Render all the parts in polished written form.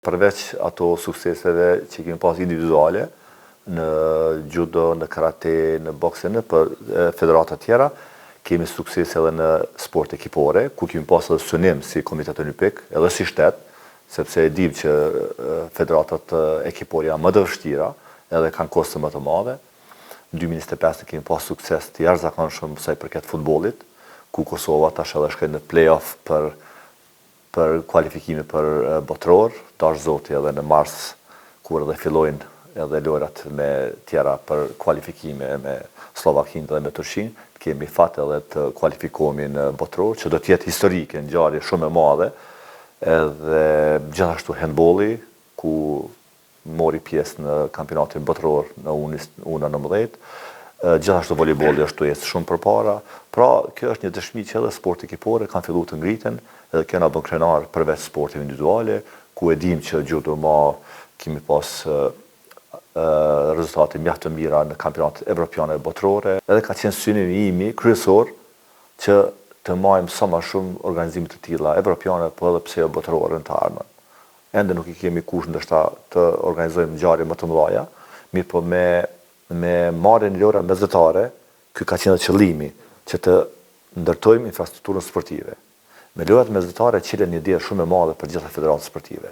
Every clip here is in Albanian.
Përveç ato sukseseve që kemi pas individuale, në judo, në karate, në bokse, në federata tjera, kemi sukses edhe në sport ekipore, ku kemi pas edhe synim si Komitet Olimpik, edhe si shtet, sepse e dim që federatat ekipore janë më të vështira, edhe kanë koste më të madhe. Në 2025 kemi pas sukses të jashtëzakonshëm sa i përket futbollit, ku Kosova tash edhe shkoi në play-off për kualifikime për botror, dash zoti edhe në mars, kur edhe fillojnë edhe lojrat me tjera për kualifikime me Slovakinë dhe me Turqinë, kemi fat edhe të kualifikohemi në botror, që do të jetë historike, ngjarje shumë e madhe, edhe gjithashtu handbolli, ku mori pjesë në kampionatin botror në U19, gjithashtu volejbolli është jetë shumë përpara. Pra, kjo është një dëshmi që edhe sport ekipore kanë filluar të ngriten, edhe kjo na bën krenar përveç sporteve individuale, ku e dim që judo kemi pas rezultate mjaft të mira në kampionatet evropiane e botrore, edhe ka qenë synimi imi kryesor që të marrim sa më shumë organizime të tilla evropiane, po edhe pse jo botrore në të ardhmen. Ende nuk i kemi kush ndoshta të organizojmë ngjarje më të mëdha, mirë po me marrjen e lojrave mesdhetare, ky ka qenë qëllimi, që të ndërtojmë infrastrukturën sportive. Me lojrat mesdhetare qilet një diell shumë e madhe për gjitha federatat sportive.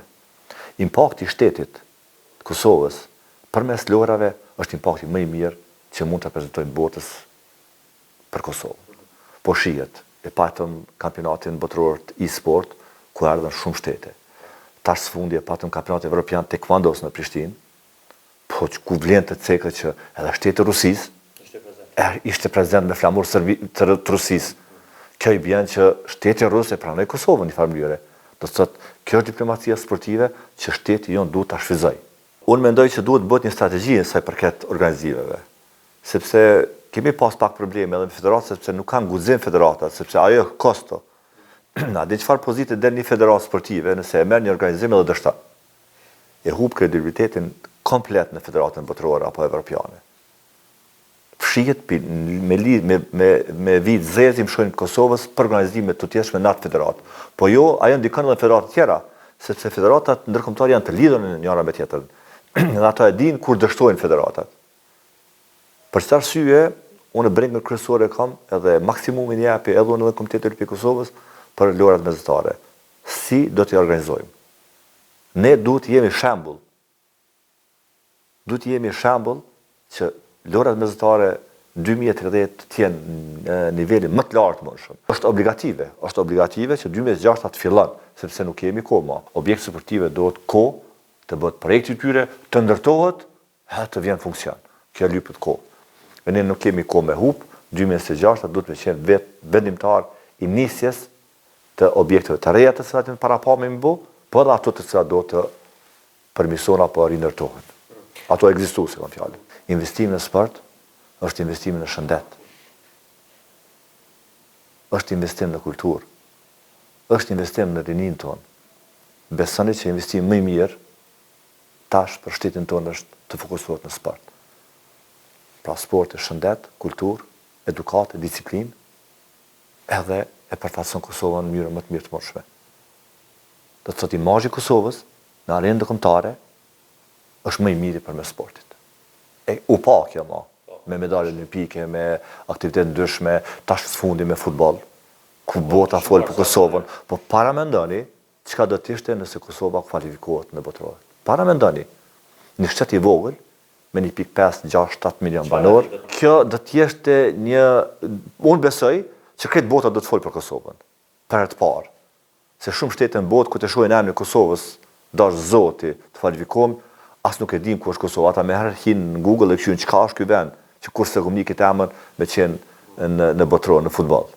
Impakti i shtetit të Kosovës përmes lojrave është impakti më i mirë që mund të prezantojmë botës për Kosovë. Po shihet, e patëm kampionatin botror të e-sport, ku ardhen shumë shtete. Tash sfundi e patëm kampionat evropian taekwondos në Prishtinë, po ku vlen të cekët që edhe shteti i Rusisë ishte prezent me flamur të Rusisë. Kjo i bën që shteti rus e pranoi Kosovën në farë mënyre. Do të thotë, kjo është diplomacia sportive që shteti jon duhet ta shfrytëzojë. Unë mendoj që duhet bëhet një strategji sa i përket organizimeve, sepse kemi pas pak probleme edhe me federatat, sepse nuk kanë guxim federatat, sepse ajo kosto. Na di çfarë pozite del një federatë sportive nëse e merr një organizim edhe dështon. E hub kredibilitetin komplet në federatën botërore apo evropiane. Fshihet me vit zezim shojnë Kosovës për organizime të tjeshme në atë federatë. Po jo, ajo ndikon edhe federatat tjera, sepse federatat ndërkombëtare janë të lidhura në njëra me tjetrën. Dhe ato e dinë kur dështojnë federatat. Për çfarë arsye, unë brengën kryesore kam edhe maksimumin japi edhe unë dhe Komiteti Olimpik i Kosovës për lojrat mesdhetare. Si do t'i organizojmë? Ne duhet të jemi shembull. Duhet të jemi shembull që lojrat mesdhetare 2030 të jenë në nivelin më të lartë më shumë. Është obligative që 2026 të fillon, sepse nuk kemi kohë më. Objekte sportive duhet kohë të bëhet projekti i tyre, të ndërtohet, të vjen funksion. Kjo lypet kohë. Ne nuk kemi kohë me hub, 2026 duhet të qenë vendimtar i nisjes të objekteve të reja të cilat para pa me mbo, po edhe ato të cilat do të përmirësohen apo rinërtohen. Ato ekzistuese kanë fjalë. Investimi në sport është investim në shëndet. Është investim në kulturë. Është investim në rinin tonë. Besoni që investim më i mirë tash për shtetin tonë është të fokusohet në sport. Pra sport e shëndet, kulturë, edukatë, disiplinë, edhe e përfaqëson Kosovën në mënyrë më të mirë të mundshme. Do të thotë imazhi i Kosovës në arenë ndërkombëtare është më i miri përmes sportit. U pa kjo me medalje olimpike, me aktivitete ndryshme, tash sfundi me futboll, ku bota fol për Kosovën, po para mendoni çka do të ishte nëse Kosova kualifikohet në botror. Para mendoni, një shtet i vogël me 1.5-6-7 milion banor, kjo do të ishte unë besoj që këtë bota do të folë për Kosovën, për të parë. Se shumë shtete në botë, ku të shohin emrin e Kosovës, dash zoti të kualifikohem, as nuk e dim ku është Kosova. Ata me herë hinë në Google e këshyën çka është ky vend, që kur se komunikit emër me qenë në botror, në futboll.